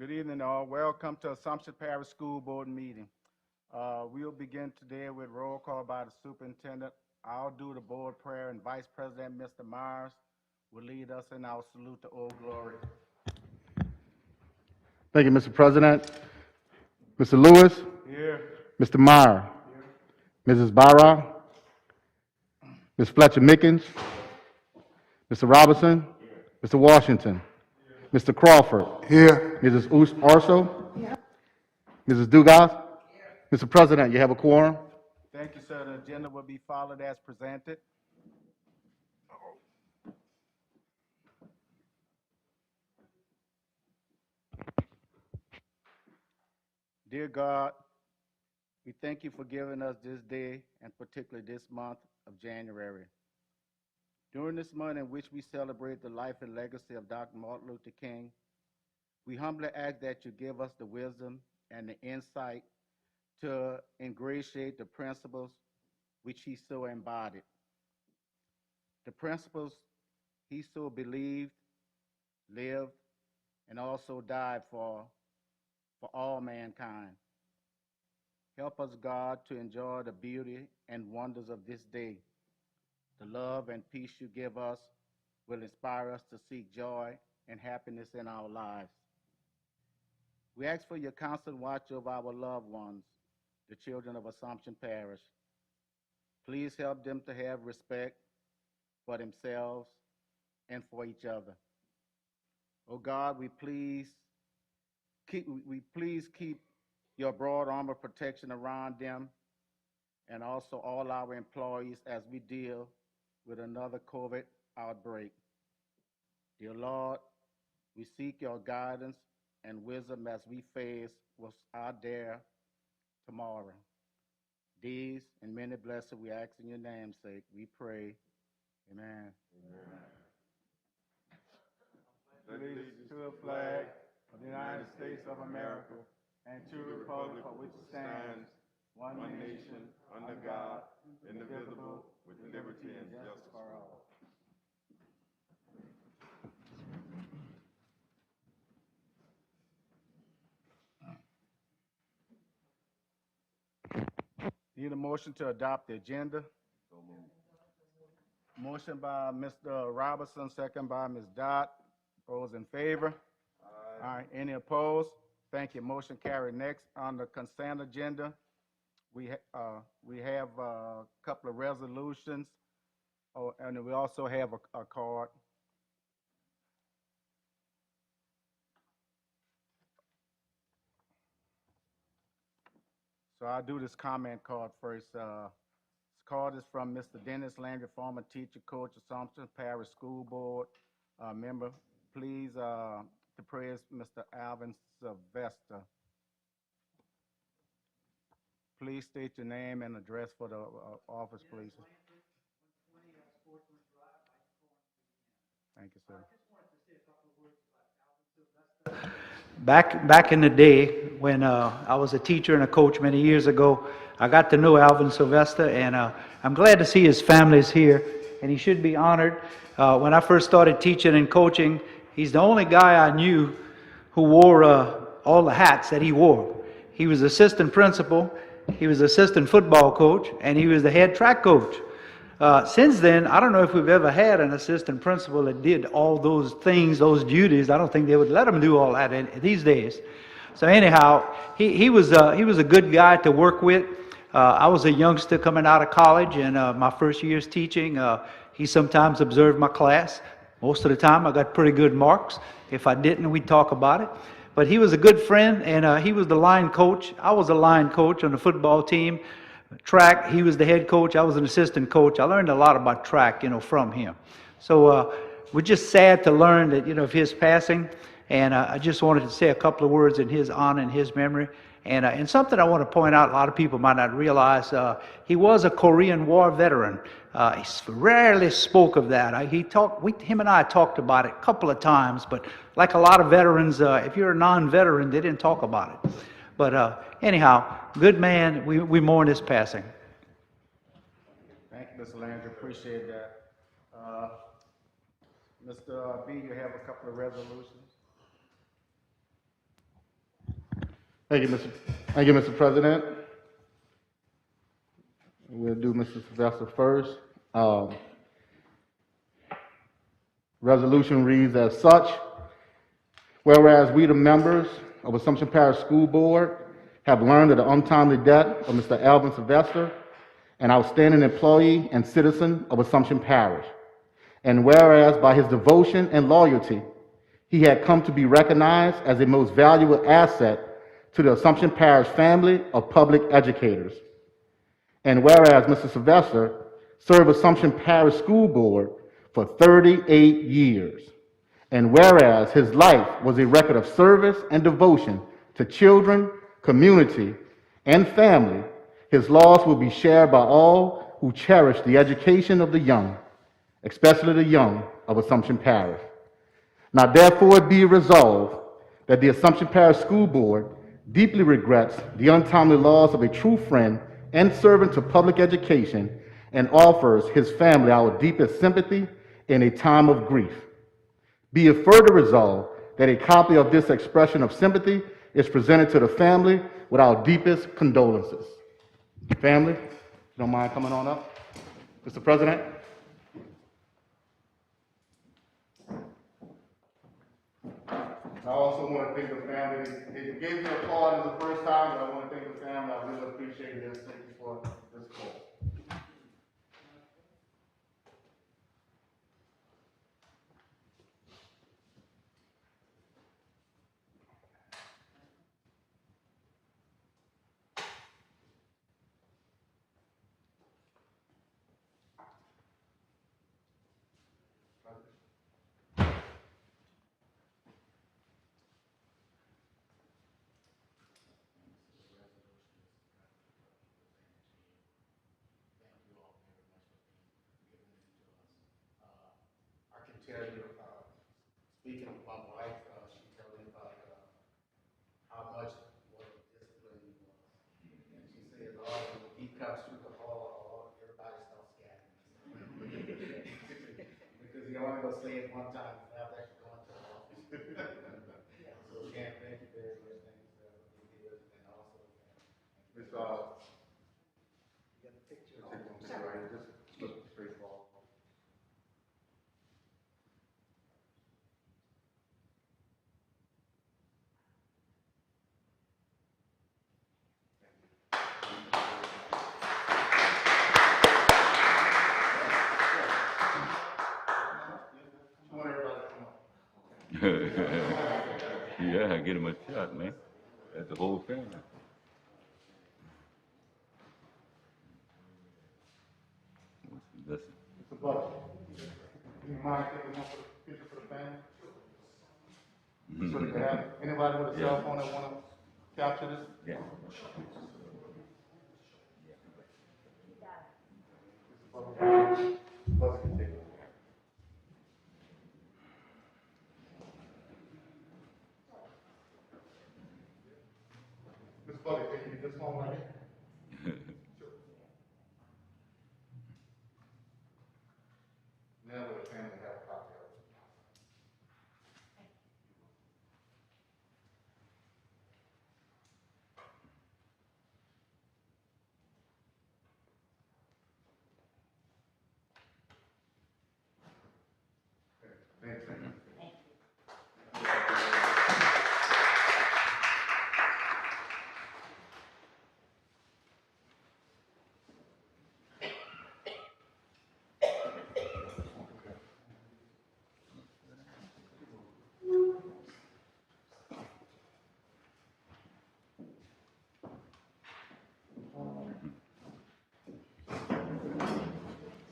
Good evening, all. Welcome to Assumption Parish School Board meeting. We'll begin today with roll call by the superintendent. I'll do the board prayer, and Vice President Mr. Myers will lead us in our salute to Old Glory. Thank you, Mr. President. Mr. Lewis, Here. Mr. Meyer, Mrs. Barra, Ms. Fletcher Mickens, Mr. Robinson, Mr. Washington, Mr. Crawford, Here. Mrs. Arso, Mrs. Dugas. Mr. President, you have a quorum. Thank you, sir. The agenda will be followed as presented. Dear God, we thank you for giving us this day and particularly this month of January. During this month in which we celebrate the life and legacy of Dr. Martin Luther King, we humbly ask that you give us the wisdom and the insight to ingratiate the principles which he so embodied. The principles he so believed, lived, and also died for all mankind. Help us, God, to enjoy the beauty and wonders of this day. The love and peace you give us will inspire us to seek joy and happiness in our lives. We ask for your constant watch over our loved ones, the children of Assumption Parish. Please help them to have respect for themselves and for each other. Oh God, we please keep your broad armor protection around them and also all our employees as we deal with another COVID outbreak. Dear Lord, we seek your guidance and wisdom as we face what's out there tomorrow. These and many blessings we ask in your name's sake. We pray. Amen. Allegiance to the flag of the United States of America and to the republic for which it stands, one nation, under God, indivisible, with liberty and justice for all. Need a motion to adopt the agenda? Motion by Mr. Robertson, second by Ms. Dot. Those in favor? Aye. All right, any opposed? Thank you. Motion carried. Next, on the consent agenda, we have a couple of resolutions. Oh, and we also have a card. So I'll do this comment card first. This card is from Mr. Dennis Landry, former teacher, coach, Assumption Parish School Board member. Please, to praise Mr. Alvin Sylvester. Please state your name and address for the office, please. Thank you, sir. Back in the day when I was a teacher and a coach many years ago, I got to know Alvin Sylvester, and I'm glad to see his family is here, and he should be honored. When I first started teaching and coaching, he's the only guy I knew who wore all the hats that he wore. He was assistant principal, he was assistant football coach, and he was the head track coach. Since then, I don't know if we've ever had an assistant principal that did all those things, those duties. I don't think they would let him do all that these days. So anyhow, he was a good guy to work with. I was a youngster coming out of college, and my first year's teaching, he sometimes observed my class. Most of the time, I got pretty good marks. If I didn't, we'd talk about it. But he was a good friend, and he was the line coach. I was a line coach on the football team. Track, he was the head coach. I was an assistant coach. I learned a lot about track, from him. So we're just sad to learn that, of his passing. And I just wanted to say a couple of words in his honor and his memory. And something I want to point out, a lot of people might not realize, he was a Korean War veteran. He rarely spoke of that. Him and I talked about it a couple of times, but like a lot of veterans, if you're a non-veteran, they didn't talk about it. But anyhow, good man, we mourn his passing. Thank you, Mr. Landry, appreciate that. Mr. B, you have a couple of resolutions. Thank you, Mr. President. We'll do Mr. Sylvester first. Resolution reads as such. Whereas we, the members of Assumption Parish School Board, have learned of the untimely death of Mr. Alvin Sylvester, an outstanding employee and citizen of Assumption Parish. And whereas by his devotion and loyalty, he had come to be recognized as a most valuable asset to the Assumption Parish family of public educators. And whereas Mr. Sylvester served Assumption Parish School Board for 38 years. And whereas his life was a record of service and devotion to children, community, and family, his loss will be shared by all who cherish the education of the young, especially the young of Assumption Parish. Now therefore it be resolved that the Assumption Parish School Board deeply regrets the untimely loss of a true friend and servant to public education and offers his family our deepest sympathy in a time of grief. Be it further resolved that a copy of this expression of sympathy is presented to the family with our deepest condolences. Family, if you don't mind coming on up. Mr. President. I also want to thank the family. It gave me a call the first time, but I want to thank the family. I really appreciate this. Thank you for this call. I can tell you, speaking of my wife, she told me about how much what a discipline he was. And she said, Lord, when he comes through the hall, everybody starts scattering. Because he only gonna say it one time after actually going to the office. So again, thank you very much. Thank you for what you did. And also, Ms. You got a picture. Right, just look straight forward. Yeah, get him a shot, man. That's the whole family. Listen. Mr. Butler, do you mind taking one for the picture for the family? So they can have, anybody with a cell phone that want to capture this? Yeah. Butler can take it. Ms. Butler, can you get this phone right here? Now the family have a copy of it. Thanks.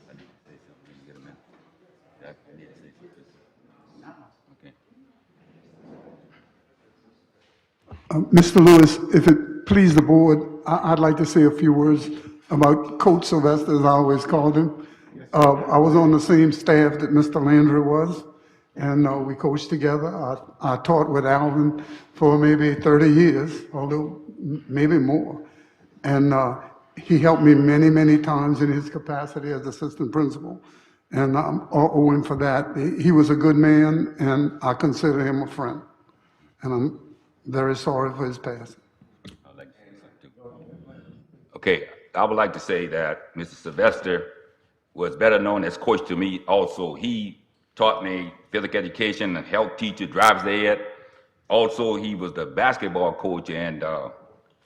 I need to say something. Let me get a minute. Jack, I need to say something. Okay. Mr. Lewis, if it please the board, I'd like to say a few words about Coach Sylvester, as I always called him. I was on the same staff that Mr. Landry was, and we coached together. I taught with Alvin for maybe 30 years, although maybe more. And he helped me many, many times in his capacity as assistant principal. And I'm owe him for that. He was a good man, and I consider him a friend. And I'm very sorry for his passing. Okay, I would like to say that Mr. Sylvester was better known as coach to me also. He taught me physical education and health teacher, driver's ed. Also, he was the basketball coach and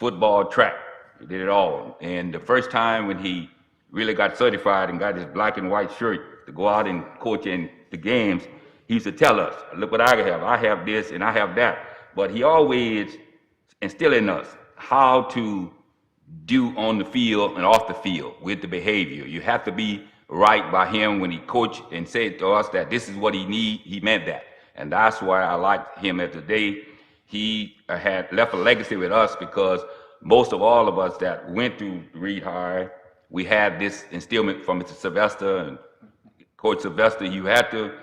football, track. He did it all. And the first time when he really got certified and got his black and white shirt to go out and coach in the games, he used to tell us, look what I have. I have this and I have that. But he always instilled in us how to do on the field and off the field with the behavior. You have to be right by him when he coached and said to us that this is what he need. He meant that. And that's why I liked him as today. He had left a legacy with us because most of all of us that went through Reed High, we had this instillment from Mr. Sylvester and Coach Sylvester. You had to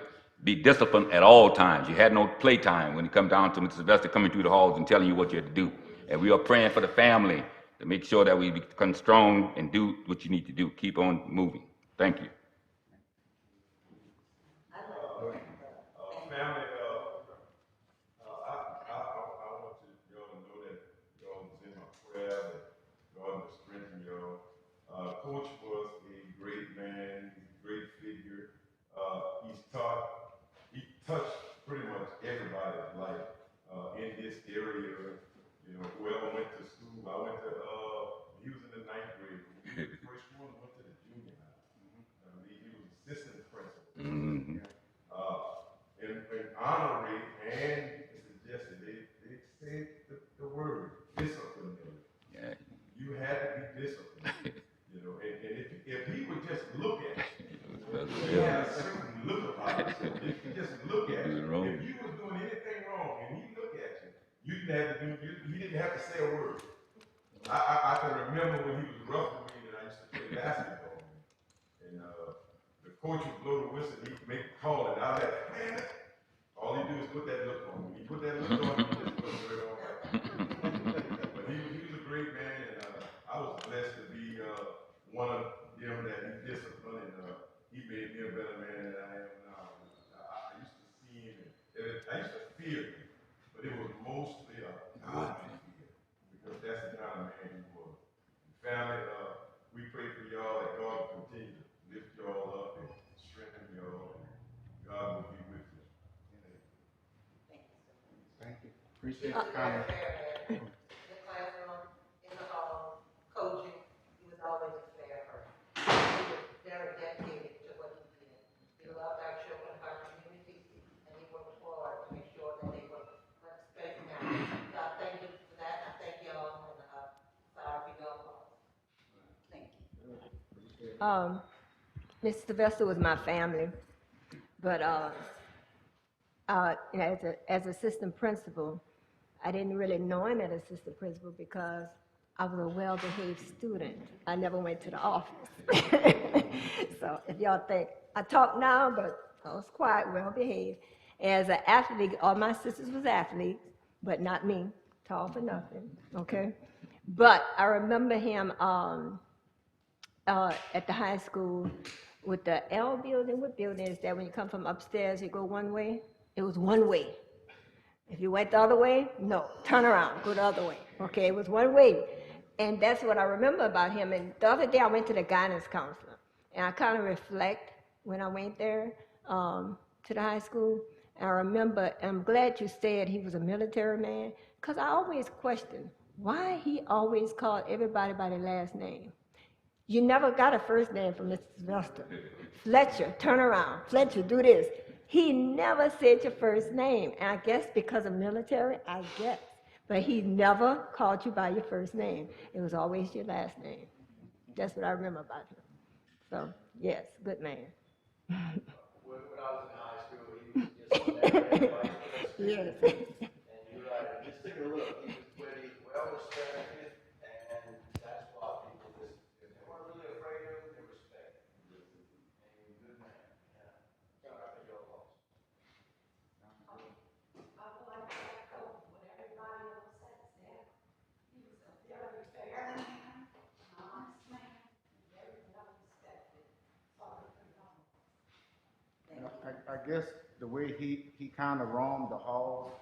be disciplined at all times. You had no playtime when it come down to Mr. Sylvester coming through the halls and telling you what you had to do. And we are praying for the family to make sure that we become strong and do what you need to do. Keep on moving. Thank you. Family, I want y'all to know that y'all was in my prayer, that God will strengthen y'all. Coach was a great man, he's a great figure. He touched pretty much everybody's life in this area. You know, whoever went to school, he was in the 9th grade. The first one went to the junior high. I believe he was assistant principal. Mm-hmm. And honorary and suggested they said the word disciplinary. Yeah. You had to be disciplined. You know, and if he would just look at you, he had a certain look about himself. If he just look at you, if you was doing anything wrong and he looked at you, you didn't have to do. He didn't have to say a word. I can remember when he was rough with me that I used to play basketball, and the coach would blow the whistle, he'd make a call, and I'd like, man, all he do is put that look on me. He put that look on me, he just wasn't very all right. But he was a great man, and I was blessed to be one of them that he disciplined, and he made me a better man than I am now. I used to see him, and I used to fear him, but it was mostly a godly fear, because that's the kind of man he was. Family, we pray for y'all that God will continue to lift y'all up and strengthen y'all, and God will be with you. Thank you. Appreciate your comment. In the classroom, in the hall, coaching, he was always a fair person. He was very dedicated to what he did. He loved our children, our community, and he worked hard to make sure that they were straightened out. So I thank you for that. I thank y'all, and sorry for y'all. Thank you. Mr. Sylvester was my family, but you know, as assistant principal, I didn't really know him as assistant principal because I was a well-behaved student. I never went to the office. So if y'all think, I talk now, but I was quiet, well-behaved. As an athlete, all my sisters was athletes, but not me, tall for nothing, okay? But I remember him at the high school with the L building. What building is that when you come from upstairs, you go one way? It was one way. If you went the other way, no, turn around, go the other way. Okay, it was one way. And that's what I remember about him. And the other day I went to the guidance counselor, and I kind of reflect when I went there to the high school. And I remember, and I'm glad you said he was a military man, because I always questioned why he always called everybody by their last name. You never got a first name from Mr. Sylvester. Fletcher, turn around. Fletcher, do this. He never said your first name. And I guess because of military, I guess. But he never called you by your first name. It was always your last name. That's what I remember about him. So, yes, good man. When I was in high school, he was just on every vice president. Yes. And you're right, just take a look, he was pretty well respected, and that's why people just, if they weren't really afraid of him, they respected him. And he was a good man, yeah. Sorry for your loss. I would like to echo what everybody else says there. He was a very fair man, an honest man, very well respected. Sorry for y'all. I guess the way he kind of roamed the halls,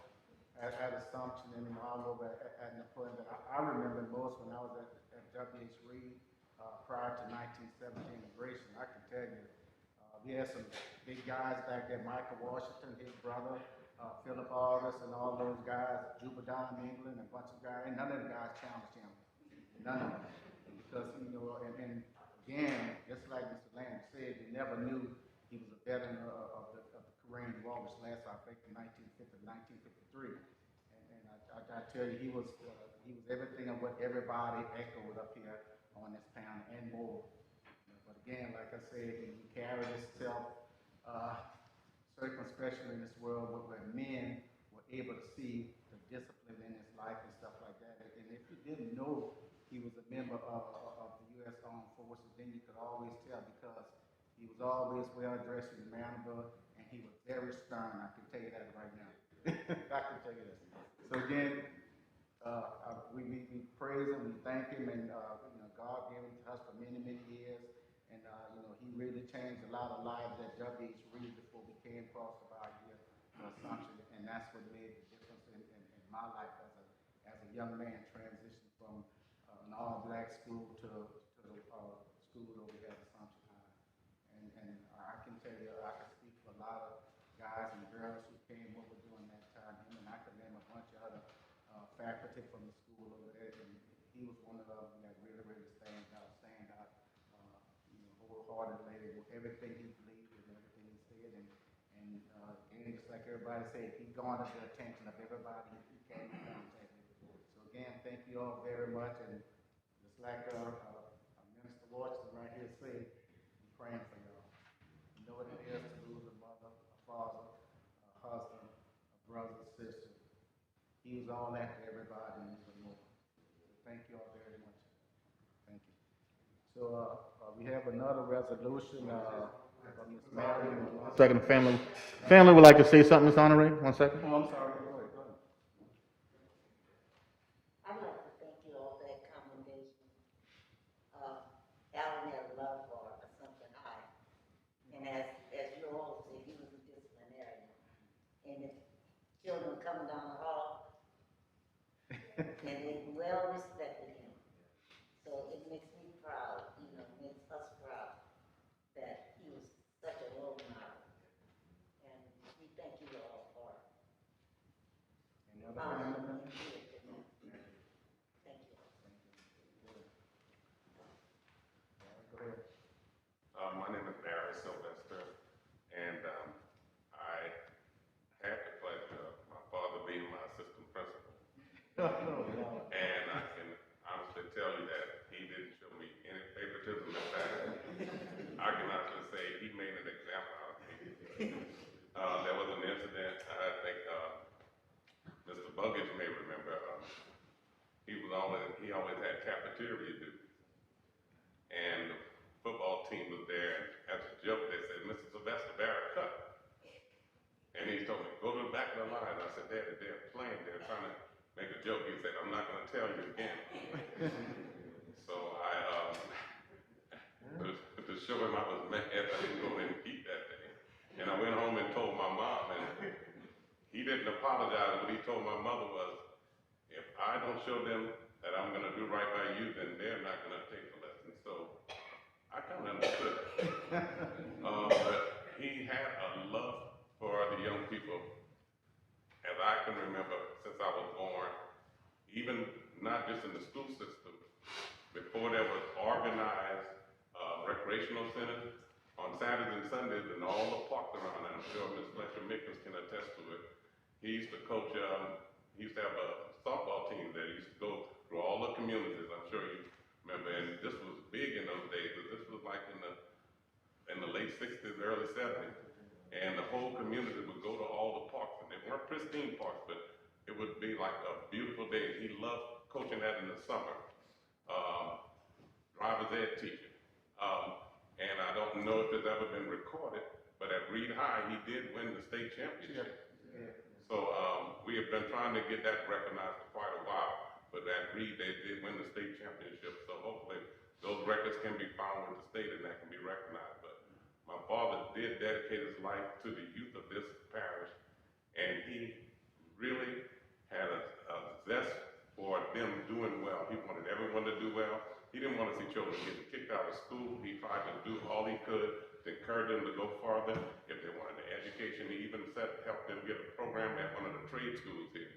at Assumption and all over at Napoleon. But I remember most when I was at W.H. Reed prior to 1917 integration. I can tell you, we had some big guys back there, Michael Washington, his brother, Philip August, and all those guys, Juba Don England, a bunch of guys, and none of the guys challenged him. None of them. Because, and again, just like Mr. Land said, you never knew he was a veteran of the Korean War, which lasted, I think, from 1950 to 1953. And I tell you, he was everything of what everybody echoed up here on this panel and more. But again, like I said, he carried himself circumspectly in this world where men were able to see the discipline in his life and stuff like that. And if you didn't know he was a member of the U.S. Armed Forces, then you could always tell because he was always well dressed and mannerable, and he was very stern. I can tell you that right now. I can tell you that. So again, we praise him, we thank him, and God gave him to us for many, many years, and he really changed a lot of lives at W.H. Reed before we came across the bar here for Assumption, and that's what made the difference in my life as a young man transitioning from an all-black school to the school over here at Assumption High. And I can tell you, I can speak for a lot of guys and girls who came over during that time, and I could name a bunch of other faculty from the school over there, and he was one of them that really, really stand out wholeheartedly with everything he believed and everything he said, and again, just like everybody said, he garnered the attention of everybody he came in contact with. So again, thank you all very much, and just like Minister Washington right here said, I'm praying for y'all. You know what it is to lose a mother, a father, a husband, a brother, a sister. He was all that to everybody and even more. So thank you all very much. Thank you. So we have another resolution from Ms. Marion. Second, family would like to say something, Ms. Honoré. 1 second. Oh, I'm sorry. Go ahead. I'd like to thank you all for that commendation. Alan had a love for Assumption High. And as you all said, he was a disciplinarian. And the children coming down the hall, and they well respected him. So it makes me proud, makes us proud that he was such a role model. And we thank you all for it. Any other family members? Thank you. Go ahead. My name is Barry Sylvester, and I had the pleasure of my father being my assistant principal. And I can honestly tell you that he didn't show me any favoritism. In fact, I can honestly say he made an example out of me. There was an incident, I think Mr. Buggage may remember, he always had cafeteria duties. And the football team was there, and as a joke, they said, Mr. Sylvester, Barry, cut. And he told me, go to the back of the line. I said, Daddy, they're playing, they're trying to make a joke. He said, I'm not going to tell you again. So to show him I was mad, I didn't go in and eat that day. And I went home and told my mom, and he didn't apologize. What he told my mother was, if I don't show them that I'm going to do right by you, then they're not going to take the lesson. So I kind of understood. But he had a love for the young people, as I can remember since I was born, even not just in the school system, before there was organized recreational centers on Saturdays and Sundays in all the parks around, and I'm sure Ms. Fletcher Mickens can attest to it. He used to coach, he used to have a softball team that used to go through all the communities, I'm sure you remember, and this was big in those days, but this was like in the late 60s, early 70s. And the whole community would go to all the parks, and they weren't pristine parks, but it would be like a beautiful day. He loved coaching that in the summer. Driver's ed teacher. And I don't know if it's ever been recorded, but at Reed High, he did win the state championship. Yeah. So we have been trying to get that recognized for quite a while, but at Reed, they did win the state championship. So hopefully those records can be found with the state and that can be recognized. But my father did dedicate his life to the youth of this parish, and he really of school, he tried to do all he could to encourage them to go farther. If they wanted an education, he even helped them get a program at one of the trade schools here.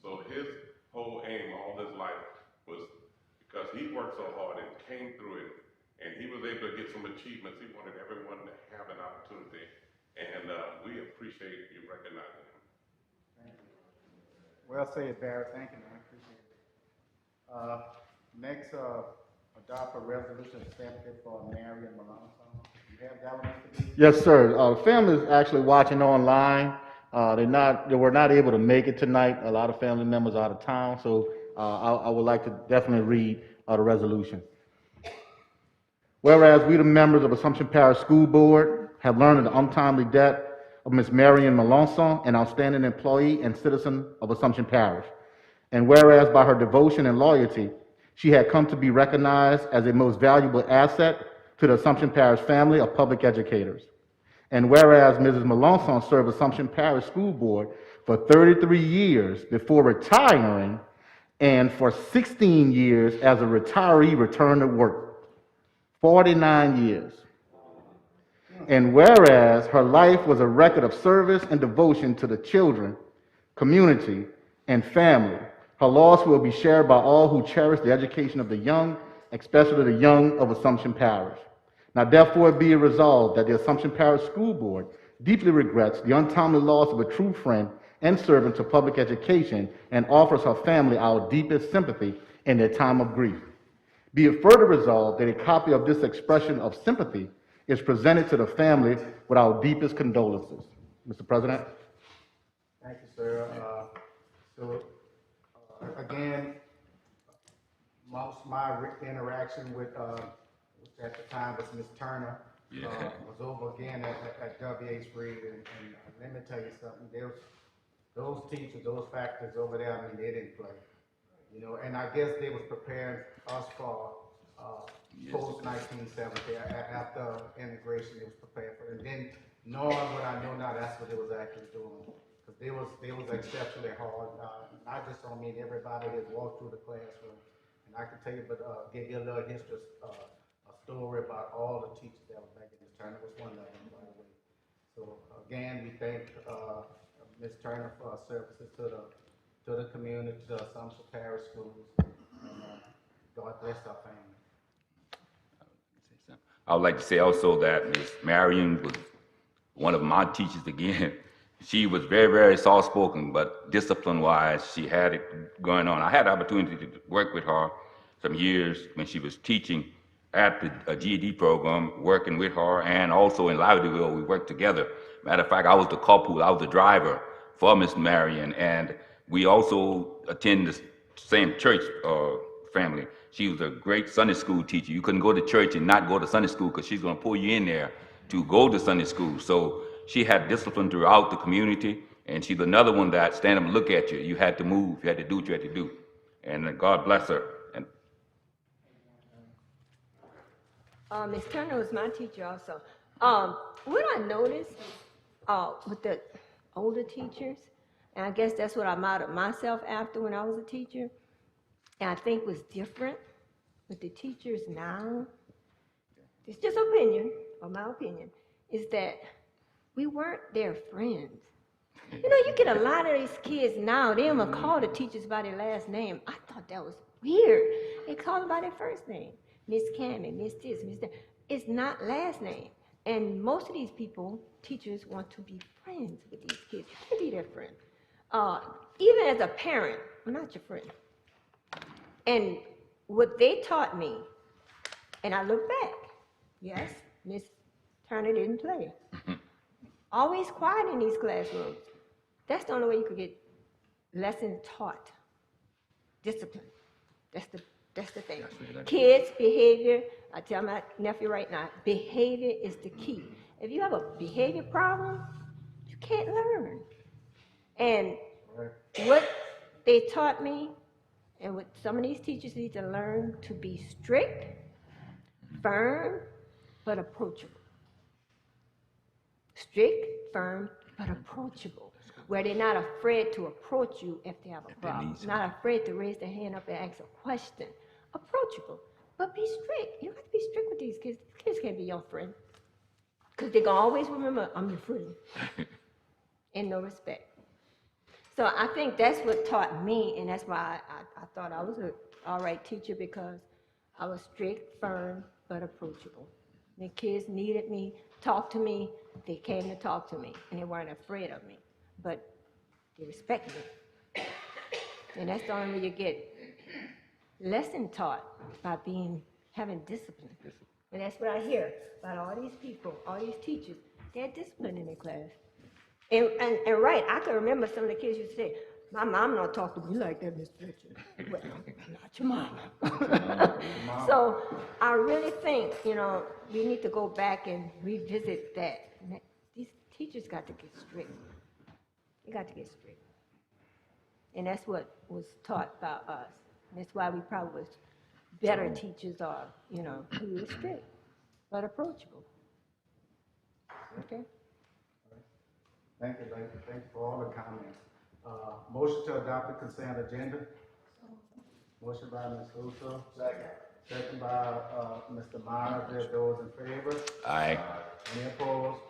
So his whole aim all his life was, because he worked so hard and came through it, and he was able to get some achievements, he wanted everyone to have an opportunity. And we appreciate you recognizing him. Well said, Barry. Thank you, man. Appreciate it. Next, adopt a resolution accepted for Marion Malonzo. You have that one, Mr. B? Yes, sir. Family is actually watching online. They were not able to make it tonight. A lot of family members are out of town, so I would like to definitely read the resolution. Whereas we, the members of Assumption Parish School Board, have learned of the untimely death of Ms. Marion Melanson, an outstanding employee and citizen of Assumption Parish. And whereas by her devotion and loyalty, she had come to be recognized as a most valuable asset to the Assumption Parish family of public educators. And whereas Mrs. Melanson served Assumption Parish School Board for 33 years before retiring, and for 16 years as a retiree returned to work. 49 years. And whereas her life was a record of service and devotion to the children, community, and family, her loss will be shared by all who cherish the education of the young, especially the young of Assumption Parish. Now therefore be it resolved that the Assumption Parish School Board deeply regrets the untimely loss of a true friend and servant to public education and offers her family our deepest sympathy in their time of grief. Be it further resolved that a copy of this expression of sympathy is presented to the family with our deepest condolences. Mr. President? Thank you, sir. Again, most of my interaction with, at the time was Ms. Turner, was over again at WH Reed, and let me tell you something, those teachers, those faculties over there, I mean, they didn't play. You know, and I guess they was preparing us for post-1970, after integration, they was prepared for it. And then knowing what I know now, that's what they was actually doing. Because they was exceptionally hard. I just don't mean everybody that walked through the classroom. And I can tell you, but give you a little history, a story about all the teachers that were back in Ms. Turner was one of them, by the way. So again, we thank Ms. Turner for her services to the community, to the Assumption Parish Schools, and God bless our family. I would like to say also that Ms. Marion was one of my teachers again. She was very, very soft-spoken, but discipline-wise, she had it going on. I had the opportunity to work with her some years when she was teaching at the GED program, working with her, and also in Libertyville, we worked together. Matter of fact, I was the carpool, I was the driver for Ms. Marion, and we also attend the same church family. She was a great Sunday school teacher. You couldn't go to church and not go to Sunday school because she's going to pull you in there to go to Sunday school. So she had discipline throughout the community, and she's another one that stand up and look at you. You had to move. You had to do what you had to do. And God bless her. And Ms. Turner was my teacher also. What I noticed with the older teachers, and I guess that's what I modeled myself after when I was a teacher, and I think was different with the teachers now, it's just opinion, or my opinion, is that we weren't their friends. You know, you get a lot of these kids now, they don't even call the teachers by their last name. I thought that was weird. They call them by their first name. Miss Cammy, Miss this, Miss that. It's not last name. And most of these people, teachers, want to be friends with these kids. You can be their friend. Even as a parent, I'm not your friend. And what they taught me, and I look back, yes, Miss Turner didn't play. Always quiet in these classrooms. That's the only way you could get lessons taught. Discipline. That's the thing. Kids' behavior, I tell my nephew right now, behavior is the key. If you have a behavior problem, you can't learn. And what they taught me, and what some of these teachers need to learn, to be strict, firm, but approachable. Strict, firm, but approachable. Where they're not afraid to approach you if they have a problem. Not afraid to raise their hand up and ask a question. Approachable. But be strict. You have to be strict with these kids. These kids can't be your friend. Because they're going to always remember, I'm your friend. And no respect. So I think that's what taught me, and that's why I thought I was an all right teacher, because I was strict, firm, but approachable. The kids needed me, talked to me, they came to talk to me, and they weren't afraid of me, but they respected me. And that's the only way you get lesson taught, by having discipline. And that's what I hear about all these people, all these teachers. They had discipline in their class. And right, I can remember some of the kids used to say, my mom don't talk to me like that, Miss Fletcher. Well, not your mama. So I really think, we need to go back and revisit that. These teachers got to get strict. They got to get strict. And that's what was taught by us. That's why we probably was better teachers are, we were strict, but approachable. Okay? Thank you, lady. Thank you for all the comments. Motion to adopt the consent agenda. Motion by Ms. Russo. Second. Second by Mr. Myers. There those in favor? Aye. Any opposed?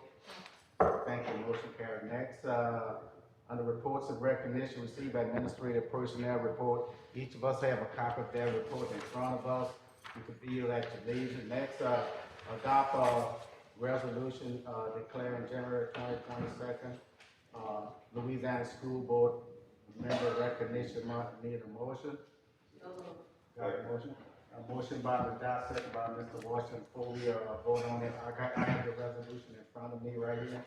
Thank you. Motion carried. Next, under reports of recognition, receive administrative personnel report. Each of us have a copy of their report in front of us. You can view it at your leisure. Next, adopt a resolution declaring January 2022 Louisiana School Board Member Recognition Month. Need a motion? Got a motion? A motion by Ms. Dot, second by Mr. Washington. Before we vote on it, I have the resolution in front of me right here.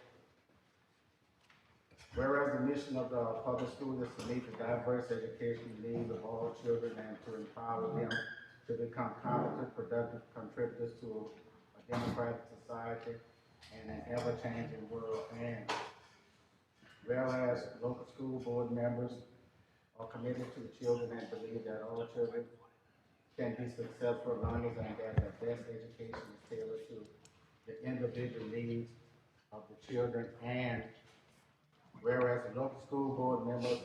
Whereas the mission of the public school is to meet the diverse educational needs of all children and to empower them to become competent, productive contributors to a democratic society and an ever-changing world. And whereas local school board members are committed to the children and believe that all children can be successful learners and that the best education is tailored to the individual needs of the children. And whereas the local school board members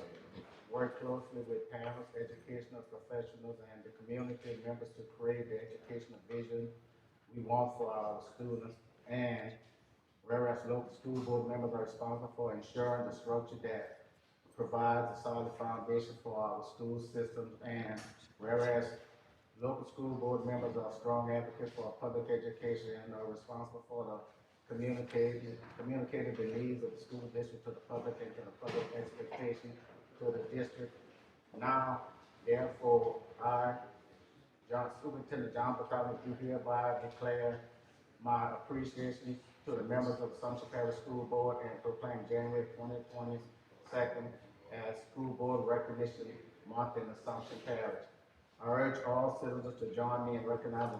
work closely with parents, educational professionals, and the community members to create the educational vision we want for our students. And whereas local school board members are responsible for ensuring the structure that provides a solid foundation for our school systems. And whereas local school board members are strong advocates for public education and are responsible for the communicating the needs of the school district to the public and to the public expectation to the district. Now, therefore, I, Superintendent John Bacall, do hereby declare my appreciation to the members of the Assumption Parish School Board and proclaim January 2022 as School Board Recognition Month in Assumption Parish. I urge all citizens to join me in recognizing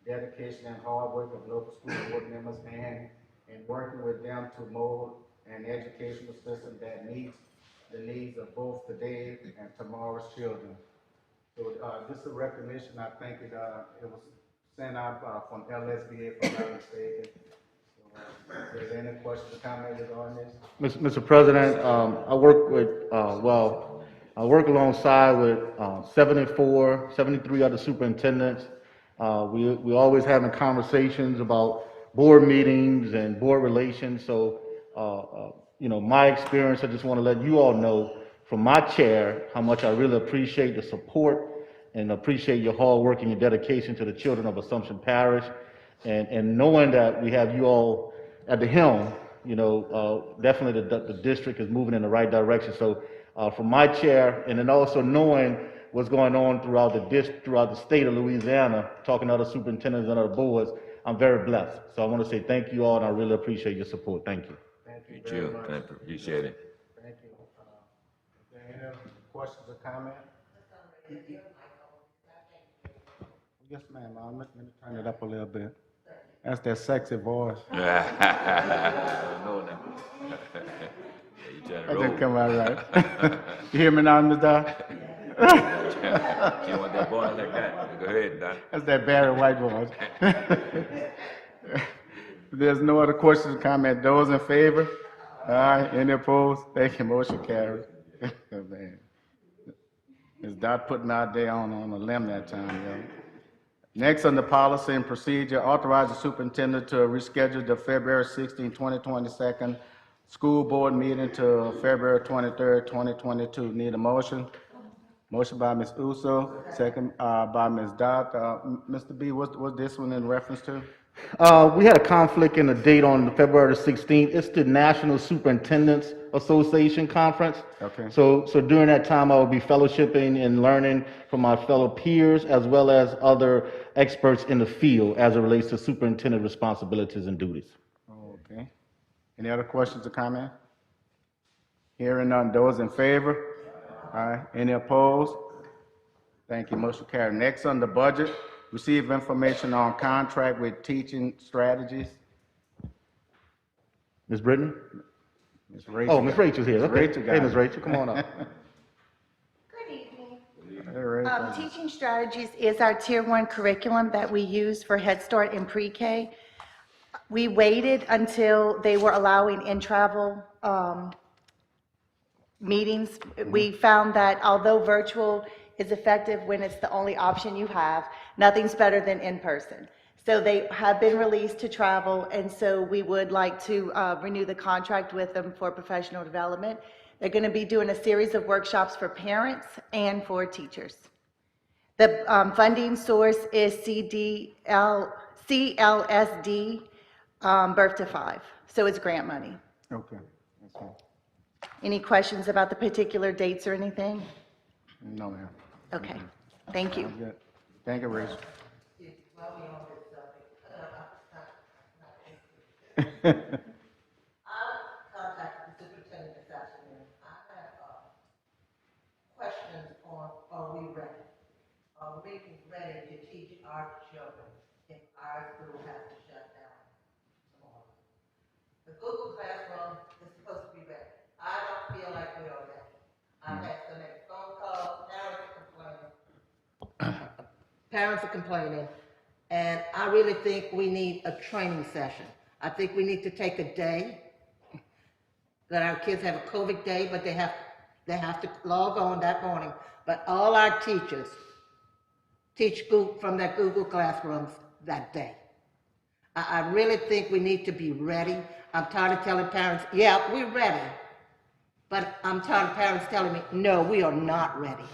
dedication and hard work of local school board members and in working with them to mold an educational system that meets the needs of both today and tomorrow's children. So this is a recognition. I think it was sent out from LSBA, if I'm not mistaken. So, is there any questions or comments on this? Mr. President, I work with, I work alongside with 73 other superintendents. We always having conversations about board meetings and board relations. So, my experience, I just want to let you all know from my chair how much I really appreciate the support and appreciate your hard work and your dedication to the children of Assumption Parish. And knowing that we have you all at the helm, definitely the district is moving in the right direction. So from my chair, and then also knowing what's going on throughout the state of Louisiana, talking to other superintendents and other boards, I'm very blessed. So I want to say thank you all, and I really appreciate your support. Thank you. Thank Me too. I appreciate it. Thank you. Is there any other questions or comments? Yes, ma'am. Let me turn it up a little bit. That's that sexy voice. I don't know that. Yeah, you trying to That roll. didn't come out right. You hear me now, Ms. Doc? You want that voice like that? Go ahead, Doc. That's that Barry White voice. If there's no other questions or comments, those in favor? Aye. Any opposed? Thank you. Motion carries. Man. Ms. Dot put me out there on a limb that time, yo. Next, under policy and procedure, authorize the superintendent to reschedule the February 16, 2022 school board meeting to February 23rd, 2022. Need a motion? Motion by Ms. Uso, second by Ms. Dodd. Mr. B, what's this one in reference to? We had a conflict in the date on February the 16th. It's the National Superintendents Association Conference. Okay. So during that time, I will be fellowshipping and learning from my fellow peers as well as other experts in the field as it relates to superintendent responsibilities and duties. Okay. Any other questions or comments? Hearing none, those in favor? Aye. Any opposed? Thank you, motion carried. Next, on the budget, receive information on contract with Teaching Strategies. Ms. Britton? Ms. Rachel. Oh, Ms. Rachel's here. Ms. Okay. Rachel got Hey, it. Ms. Rachel, come on up. Good evening. Hey, Rachel. Teaching Strategies is our Tier 1 curriculum that we use for Head Start and Pre-K. We waited until they were allowing in-travel meetings. We found that although virtual is effective when it's the only option you have, nothing's better than in-person. So they have been released to travel, and so we would like to renew the contract with them for professional development. They're going to be doing a series of workshops for parents and for teachers. The funding source is CLSD, Birth to 5, so it's grant money. Okay. That's fine. Any questions about the particular dates or anything? No, ma'am. Okay, thank you. Good. Thank you, Rachel. I contacted the superintendent this afternoon. I have questions on, are we ready? Are we ready to teach our children if our school has to shut down tomorrow? The Google Classroom is supposed to be ready. I don't feel like we are ready. I've had so many phone calls, parents are complaining, and I really think we need a training session. I think we need to take a day, that our kids have a COVID day, but they have to log on that morning. But all our teachers teach from their Google Classrooms that day. I really think we need to be ready. I'm tired of telling parents, yeah, we're ready. But I'm tired of parents telling me, no, we are not ready.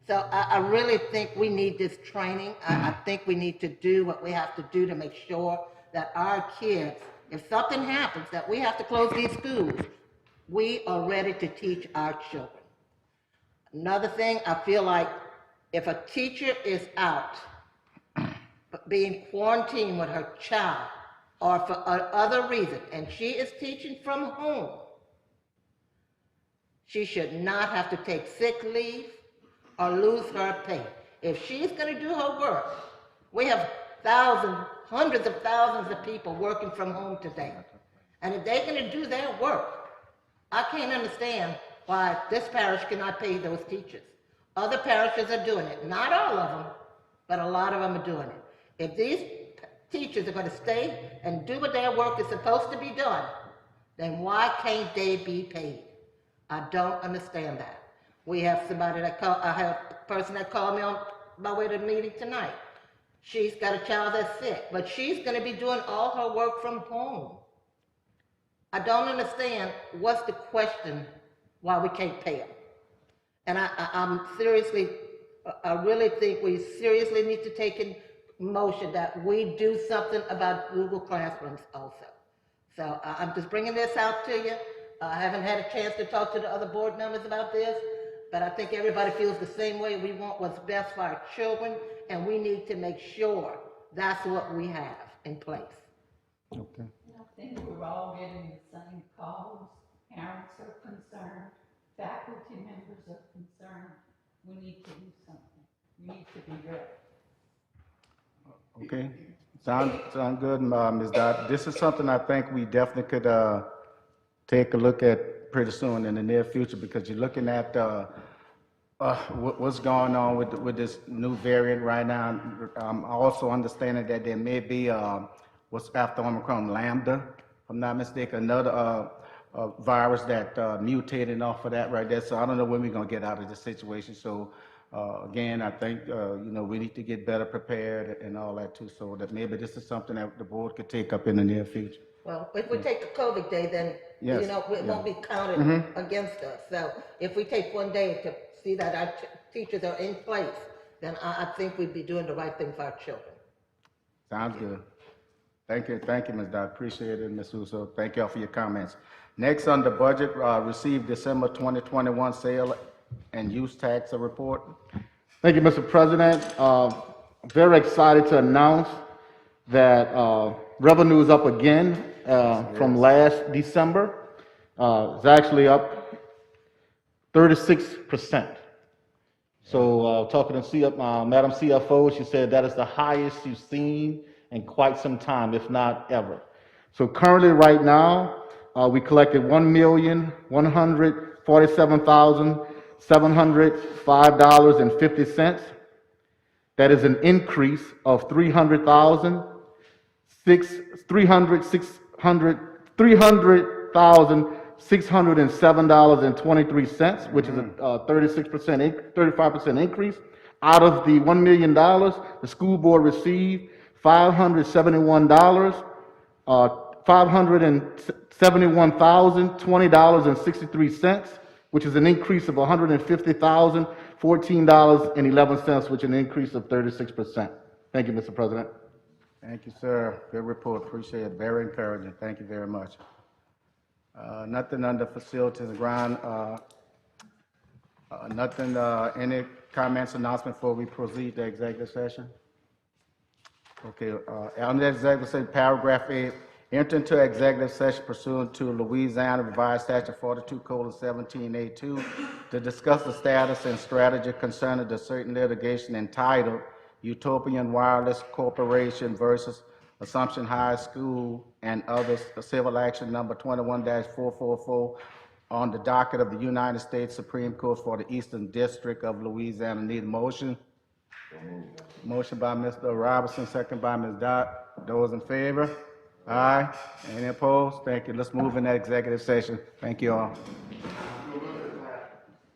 So I really think we need this training. I think we need to do what we have to do to make sure that our kids, if something happens, that we have to close these schools, we are ready to teach our children. Another thing, I feel like if a teacher is out being quarantined with her child or for other reason, and she is teaching from home, she should not have to take sick leave or lose her pay. If she's going to do her work, we have thousands, hundreds of thousands of people working from home today. And if they're going to do their work, I can't understand why this parish cannot pay those teachers. Other parishes are doing it. Not all of them, but a lot of them are doing it. If these teachers are going to stay and do what their work is supposed to be done, then why can't they be paid? I don't understand that. We have somebody I have a person that called me on my way to the meeting tonight. She's got a child that's sick, but she's going to be doing all her work from home. I don't understand what's the question why we can't pay them. And I really think we seriously need to take in motion that we do something about Google Classrooms also. So I'm just bringing this out to you. I haven't had a chance to talk to the other board members about this, but I think everybody feels the same way. We want what's best for our children, and we need to make sure that's what we have in place. Okay. I think we're all getting the same calls. Parents are concerned, faculty members are concerned. We need to do something. We need to be ready. Okay. Sound good, Ms. Dodd. This is something I think we definitely could take a look at pretty soon in the near future, because you're looking at what's going on with this new variant right now. I'm also understanding that there may be what's after Omicron, Lambda, if I'm not mistaken, another virus that mutated off of that right there. So I don't know when we're going to get out of this situation. So Again, I think, we need to get better prepared and all that too, so that maybe this is something that the board could take up in the near future. Well, if we take the COVID day, then, Yes, it won't be counted against us. So if we take one day to see that our teachers are in place, then I think we'd be doing the right thing for our children. Sounds good. Thank you, Ms. Dodd. Appreciate it, Ms. Uso. Thank you all for your comments. Next, on the budget, received December 2021 sale and use tax report. Thank you, Mr. President. Very excited to announce that revenue is up again from last December. It's actually up 36%. So talking to Madam CFO, she said that is the highest you've seen in quite some time, if not ever. So currently, right now, we collected $1,147,705.50. That is an increase of $300,607.23, which is a 35% increase. Out of the $1 million, the school board received $571,020.63, which is an increase of $150,014.11, which is an increase of 36%. Thank you, Mr. President. Thank you, sir. Good report. Appreciate it. Very encouraging. Thank you very much. Nothing under facilities and ground. Nothing, any comments, announcement before we proceed to executive session? Okay, on the executive session, paragraph 8, enter into executive session pursuant to Louisiana Revised Statute 42:17A2 to discuss the status and strategy concerning the certain litigation entitled Utopian Wireless Corporation versus Assumption High School and others, civil action number 21-444 on the docket of the United States Supreme Court for the Eastern District of Louisiana. Need a motion? Motion by Mr. Robinson, second by Ms. Dot. Those in favor? Aye. Any opposed? Thank you. Let's move in that executive session. Thank you all.